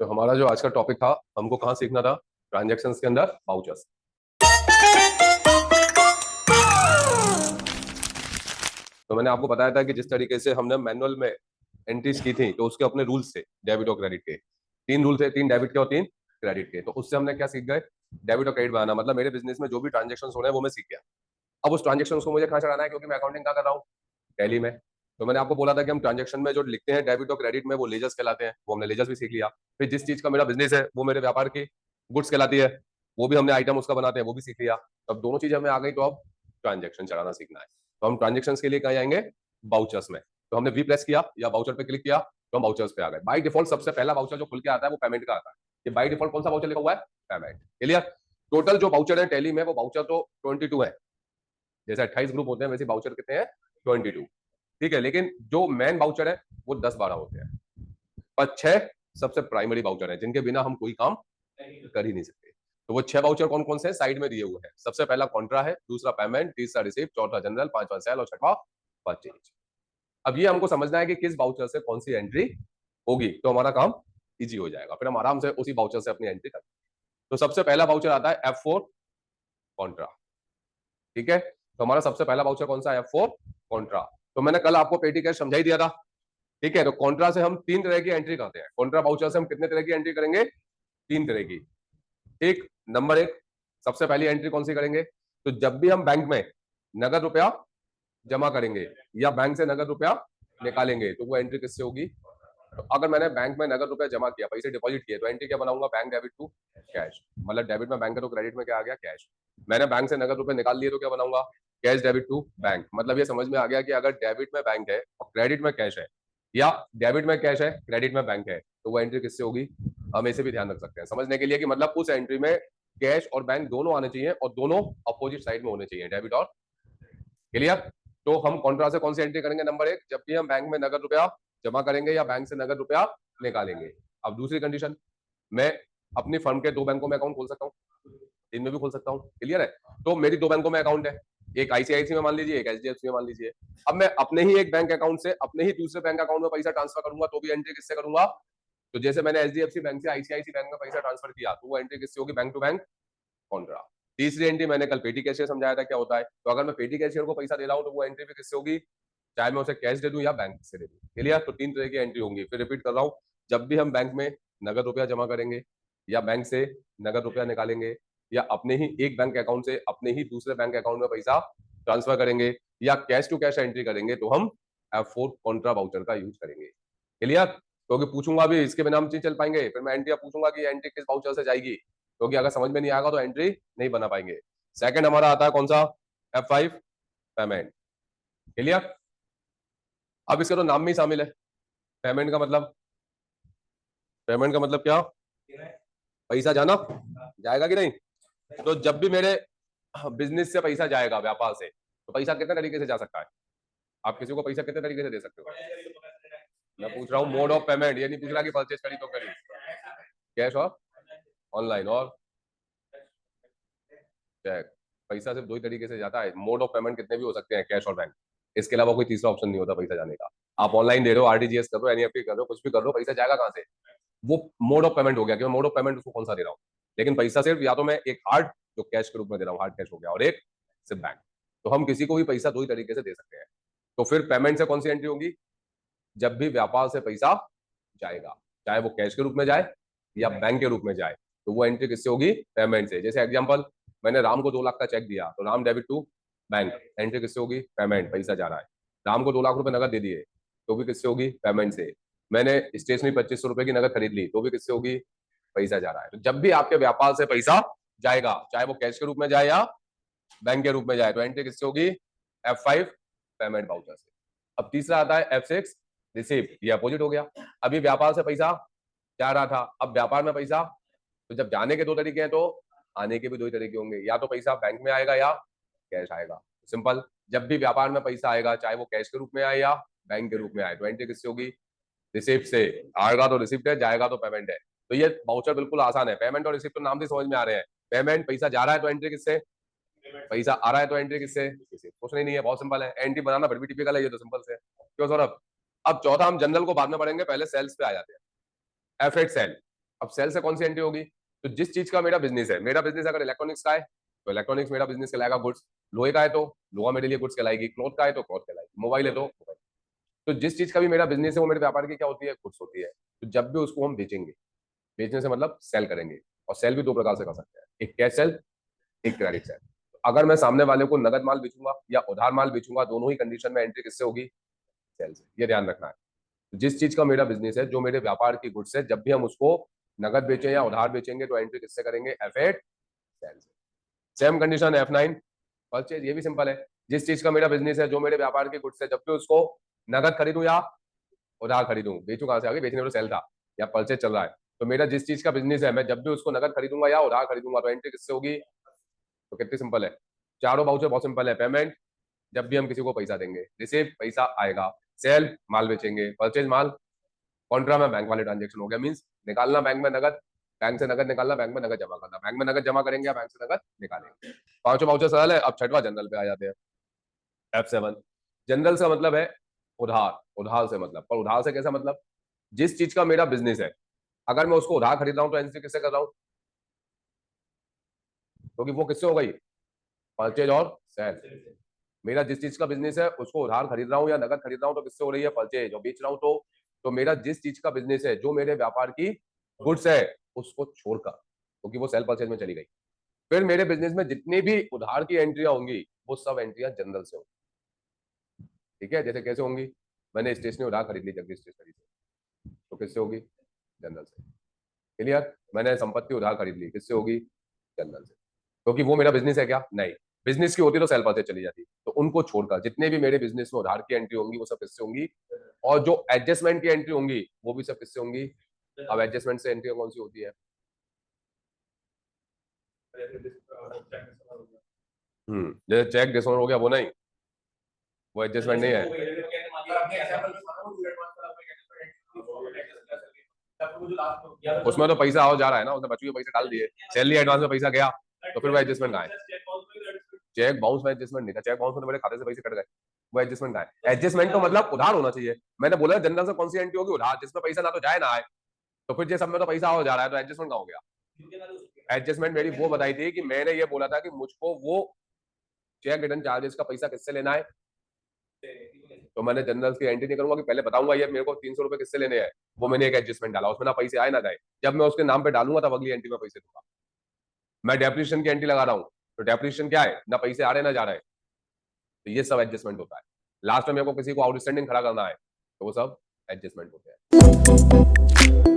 तो हमारा जो आज का टॉपिक था, हमको कहाँ सीखना था? ट्रांजैक्शंस के अंदर वाउचर्स। तो मैंने आपको बताया था कि जिस तरीके से हमने मैनुअल में एंट्रीज की थी, तो उसके अपने रूल्स थे डेबिट और क्रेडिट के। 3 रूल थे, 3 डेबिट के और 3 क्रेडिट के। तो उससे हमने क्या सीख गए? डेबिट और क्रेडिट बनाना। मतलब मेरे बिजनेस में जो भी ट्रांजेक्शन हो रहे हैं वो मैं सीख गया। अब उस ट्रांजेक्शन को मुझे कहाँ चढ़ाना है, क्योंकि मैं अकाउंटिंग कहाँ कर रहा हूँ? टैली में। तो मैंने आपको बोला था कि हम ट्रांजेक्शन में जो लिखते हैं डेबिट और क्रेडिट में, वो लेजर्स कहलाते हैं। वो हमने लेजर्स भी सीख लिया। फिर जिस चीज का मेरा बिजनेस है वो मेरे व्यापार की गुड्स कहलाती है, वो भी हमने आइटम उसका बनाते हैं, वो भी सीख लिया। तो अब दोनों चीजें हमें आ गई, तो अब ट्रांजेक्शन चढ़ाना सीखना है। तो हम ट्रांजेक्शन के लिए कहाँ जाएंगे? बाउचर्स में। तो हमने वी प्रेस किया या बाउचर पे क्लिक किया तो हम बाउचर्स पे आ गए। बाई डिफॉल्ट सबसे पहला बाउचर जो खुल के आता है वो पेमेंट का आता है। कि बाई डिफॉल्ट कौन सा बाउचर लिखा हुआ है? पेमेंट। क्लियर? टोटल जो बाउचर है टैली में, वो बाउचर तो 22 है। जैसे 28 ग्रुप होते हैं, वैसे बाउचर कितने हैं? 22। ठीक है, लेकिन जो मेन बाउचर है वो 10-12 होते हैं। पर 6 सबसे प्राइमरी बाउचर है, जिनके बिना हम कोई काम कर ही नहीं सकते। तो वो 6 बाउचर कौन कौन से हैं? साइड में दिए हुए हैं। सबसे पहला कॉन्ट्रा है, दूसरा पेमेंट, तीसरा रिसीप्ट, चौथा जनरल, पांचवा सेल और छठवा परचेज। अब ये हमको समझना है कि किस बाउचर से कौन सी एंट्री होगी, तो हमारा काम इजी हो जाएगा। फिर हम आराम से उसी बाउचर से अपनी एंट्री करेंगे। तो सबसे पहला बाउचर आता है F4 कॉन्ट्रा। ठीक है, तो हमारा सबसे पहला बाउचर कौन सा है? F4 Contra. तो मैंने कल आपको पेटी कैश समझा ही दिया था। ठीक है, तो कॉन्ट्रा से हम 3 तरह की एंट्री करते हैं। कॉन्ट्रा बाउचर से हम कितने तरह की एंट्री करेंगे? 3 तरह की। एक, नंबर 1, सबसे पहली एंट्री कौन सी करेंगे? तो जब भी हम बैंक में नगद रुपया जमा करेंगे या बैंक से नगद रुपया निकालेंगे, तो वो एंट्री किससे होगी? तो अगर मैंने बैंक में नगद रुपया जमा किया, पैसे डिपॉजिट किए, तो एंट्री क्या बनाऊंगा? Bank debit to cash. मतलब डेबिट में बैंक है तो क्रेडिट में क्या आ गया? कैश। मैंने बैंक से नगद रुपए निकाल लिए तो क्या बनाऊंगा? Cash debit to bank. मतलब ये समझ में आ गया कि अगर डेबिट में बैंक है और क्रेडिट में कैश है, या डेबिट में कैश है क्रेडिट में बैंक है, तो वो एंट्री किससे होगी? हम इसे भी ध्यान रख सकते हैं समझने के लिए कि मतलब उस एंट्री में कैश और बैंक दोनों आने चाहिए और दोनों अपोजिट साइड में होने चाहिए, डेबिट और। क्लियर? तो हम कॉन्ट्रा से कौन सी एंट्री करेंगे? नंबर 1, जब भी हम बैंक में नगद रुपया जमा करेंगे या बैंक से नगद रुपया निकालेंगे। अब दूसरी कंडीशन, मैं अपनी फर्म के 2 बैंकों में अकाउंट खोल सकता हूँ, इनमें भी खोल सकता हूँ। क्लियर है? तो मेरी 2 बैंकों में अकाउंट है, एक आईसीआईसी में मान लीजिए, एक एचडीएफसी में मान लीजिए। अब मैं अपने ही एक बैंक अकाउंट से अपने ही दूसरे बैंक अकाउंट में पैसा ट्रांसफर करूंगा, तो भी एंट्री किससे करूंगा? तो जैसे मैंने एचडीएफसी बैंक से आईसीआईसी बैंक में पैसा ट्रांसफर किया, तो वो एंट्री किससे होगी? Bank to bank contra. तीसरी एंट्री मैंने कल पेटी कैशियर समझाया था क्या होता है। तो अगर मैं पेटी कैशियर को पैसा दे रहा हूं, तो वो एंट्री भी किससे होगी? चाहे मैं उसे कैश दे दूं या बैंक से दे दूं। क्लियर? तो 3 तरह की एंट्री होंगी। फिर रिपीट कर रहा हूं, जब भी हम बैंक में नगद रुपया जमा करेंगे या बैंक से नगद रुपया निकालेंगे या अपने ही एक बैंक अकाउंट से अपने ही दूसरे बैंक अकाउंट में पैसा ट्रांसफर करेंगे या कैश टू कैश एंट्री करेंगे, तो हम F4 कॉन्ट्रा बाउचर का यूज करेंगे। क्लियर? क्योंकि पूछूंगा भी, इसके बिना हम नहीं चल पाएंगे। फिर मैं एंट्री पूछूंगा कि एंट्री किस बाउचर से जाएगी, क्योंकि अगर समझ में नहीं आएगा तो एंट्री नहीं बना पाएंगे। सेकंड हमारा आता है कौन सा? F5 payment. क्लियर? अब इसका तो नाम में ही शामिल है। पेमेंट का मतलब, पेमेंट का मतलब क्या? पैसा जाना, जाएगा कि नहीं? तो जब भी मेरे बिजनेस से पैसा जाएगा, व्यापार से, तो पैसा कितने तरीके से जा सकता है? आप किसी को पैसा कितने तरीके से दे सकते हो? मैं पूछ रहा हूँ मोड ऑफ पेमेंट, ये नहीं पूछ रहा कि परचेज करी तो करी। कैश और ऑनलाइन और चेक। पैसा सिर्फ 2 ही तरीके से जाता है। मोड ऑफ पेमेंट कितने भी हो सकते हैं, कैश और बैंक। इसके अलावा कोई तीसरा ऑप्शन नहीं होता पैसा जाने का। आप ऑनलाइन दे रहे हो, आरटीजीएस कर रहे हो, एनईएफटी कर रहे हो, कुछ भी कर रहे हो, पैसा जाएगा कहाँ से? वो मोड ऑफ पेमेंट हो गया कि मैं मोड ऑफ पेमेंट उसको कौन सा दे रहा हूँ। लेकिन पैसा सिर्फ या तो मैं एक हार्ड, जो कैश के रूप में दे रहा हूँ, हार्ड कैश हो गया, और एक सिर्फ बैंक। तो हम किसी को भी पैसा 2 ही तरीके से दे सकते हैं। तो फिर पेमेंट से कौन सी एंट्री होगी? जब भी व्यापार से पैसा जाएगा, चाहे वो कैश के रूप में जाए या बैंक के रूप में जाए, तो वो एंट्री किससे होगी? पेमेंट से। जैसे एग्जांपल, मैंने राम को 2 लाख का चेक दिया, तो Ram debit to bank, entry किससे होगी? पेमेंट, पैसा जा रहा है। राम को 2 लाख रुपए नगद दे दिए, तो भी किससे होगी? पेमेंट से। मैंने स्टेशनरी 2500 रुपए की नगद खरीद ली, तो भी किससे होगी? पैसा जा रहा है। तो जब भी आपके व्यापार से पैसा जाएगा, चाहे वो कैश के रूप में जाए या बैंक के रूप में जाए, तो एंट्री किससे होगी? F5 पेमेंट बाउचर से। अब तीसरा आता है F6 रिसीप्ट। ये अपोजिट हो गया। अभी व्यापार से पैसा जा रहा था, अब व्यापार में पैसा, तो जब जाने के 2 तरीके हैं, तो आने के भी 2 ही तरीके होंगे। या तो पैसा बैंक में आएगा या कैश आएगा। सिंपल। जब भी व्यापार में पैसा आएगा, चाहे वो कैश के रूप में आए या बैंक के रूप में आए, तो एंट्री किससे होगी? रिसिप्ट से। आएगा तो रिसिप्ट है, जाएगा तो पेमेंट है। तो ये बाउचर बिल्कुल आसान है। पेमेंट और रिसिप्ट तो नाम से समझ में आ रहे हैं। पेमेंट, पैसा जा रहा है तो एंट्री किससे? पैसा आ रहा है तो एंट्री किससे? सोचना ही नहीं है, बहुत सिंपल है। एंट्री बनाना फिर भी टिपिकल है, ये तो सिंपल से। क्यों सौरभ? अब चौथा हम जनरल को बाद में पढ़ेंगे, पहले सेल्स पे आ जाते हैं। F8 cell. अब सेल से कौन सी एंट्री होगी? तो जिस चीज का मेरा बिजनेस है, मेरा बिजनेस अगर इलेक्ट्रॉनिक्स का है तो इलेक्ट्रॉनिक्स मेरा बिजनेस कहलाएगा गुड्स, लोहे का है तो लोहा मेरे लिए गुड्स कहलाएगी, क्लॉथ का है तो क्लॉथ कहलाएगी, मोबाइल है तो मोबाइल। तो जिस चीज का भी मेरा बिजनेस है वो मेरे व्यापार की क्या होती है? गुड्स होती है। तो जब भी उसको हम बेचेंगे, बेचने से मतलब सेल करेंगे, और सेल भी दो प्रकार से कर सकते हैं, एक कैश सेल, एक क्रेडिट सेल। अगर मैं सामने वाले को नगद माल बेचूंगा या उधार माल बेचूंगा, दोनों ही कंडीशन में एंट्री किससे होगी? सेल से। ये ध्यान रखना है। जिस चीज का मेरा बिजनेस है, जो मेरे व्यापार की गुड्स है, जब भी हम उसको नगद बेचें या उधार बेचेंगे तो एंट्री किससे करेंगे? F8 सेल से। सेम कंडीशन F9 परचेज, ये भी सिंपल है। जिस चीज का मेरा बिजनेस है, जो मेरे व्यापार की गुड्स है, जब भी उसको नगद खरीदूं या उधार खरीदूं, बेचूं कहां से आगे? बेचने में तो सेल था या परचेज चल रहा है, तो मेरा जिस चीज का बिजनेस है, मैं जब भी उसको नगद खरीदूंगा या उधार खरीदूंगा तो एंट्री किससे होगी? तो कितनी सिंपल है, चारों बाजू से बहुत सिंपल है। पेमेंट जब भी हम किसी को पैसा देंगे, रिसीव पैसा आएगा, सेल माल बेचेंगे, परचेज माल, कॉन्ट्रा में बैंक वाले ट्रांजेक्शन हो गया, मींस निकालना बैंक में नगद, बैंक से नगद निकालना, बैंक में नगद जमा करना, बैंक में नगद जमा करेंगे या बैंक से नगद निकालेंगे। पांचों पांचों सरल है। अब छठवा जनरल पे आ जाते हैं, F7। जनरल का मतलब है उधार, उधार से मतलब, पर उधार से कैसा मतलब? जिस चीज का मेरा बिजनेस है, अगर मैं उसको उधार खरीद रहा हूं तो एनसी किससे कर रहा हूं? क्योंकि वो किससे हो गई? परचेज और सेल। मेरा जिस चीज का बिजनेस है उसको उधार खरीद रहा हूँ या नगद खरीद रहा हूँ तो किससे हो रही है? परचेज। और बेच रहा हूँ तो मेरा जिस चीज का बिजनेस है, जो मेरे व्यापार की गुड्स है, उसको छोड़कर, क्योंकि वो सेल परचेज में चली गई। फिर मेरे बिजनेस में जितनी भी उधार की एंट्रियां होंगी, वो सब एंट्रियां जनरल से होंगी। ठीक है, जैसे कैसे होंगी? मैंने स्टेशनरी उधार खरीद ली जगदीश स्टेशनरी से, तो किससे होगी? जनरल से। क्लियर? मैंने संपत्ति उधार खरीद ली, किससे होगी? जनरल से। क्योंकि वो मेरा बिजनेस है क्या? नहीं। बिजनेस की होती तो सेल परचेज चली जाती। तो उनको छोड़कर जितने भी मेरे बिजनेस में उधार की एंट्री होंगी वो सब किससे होंगी? और जो एडजस्टमेंट की एंट्री होंगी वो भी सब किससे होंगी? अब एडजस्टमेंट से एंट्री कौन सी होती है? जैसे चेक डिसऑनर हो गया, वो नहीं, वो एडजस्टमेंट नहीं है। उसमें तो पैसा आओ जा रहा है ना, उसने बच्चों के पैसे डाल दिए, सैलरी एडवांस में पैसा गया, तो फिर वो एडजस्टमेंट कहाँ है? चेक बाउंस में एडजस्टमेंट नहीं था, चेक बाउंस में तो मेरे खाते से पैसे कट गए, वो एडजस्टमेंट कहाँ है? एडजस्टमेंट तो मतलब उधार होना चाहिए। मैंने बोला जनरल से कौन सी एंट्री होगी? उधार, जिसमें पैसा ना तो जाए ना आए। तो फिर ये सब में तो पैसा हो जा रहा है, तो एडजस्टमेंट कहाँ हो गया? एडजस्टमेंट मेरी वो बताई थी कि मैंने ये बोला था कि मुझको वो चेक रिटर्न चार्जेस का पैसा किससे लेना है, तो मैंने जनरल की एंट्री नहीं करूंगा कि पहले बताऊंगा ये मेरे को 300 रुपए किससे लेने हैं। वो मैंने एक एडजस्टमेंट डाला, उसमें ना पैसे आए ना जाए। जब मैं उसके नाम पे डालूंगा तब अगली एंट्री में पैसे दूंगा। मैं डेप्रिसिएशन की एंट्री लगा रहा हूँ, तो डेप्रिसिएशन क्या है? ना पैसे आ रहे ना जा रहे, तो ये सब एडजस्टमेंट होता है। लास्ट में मेरे को किसी को आउटस्टैंडिंग खड़ा करना है, तो वो सब एडजस्टमेंट होते हैं।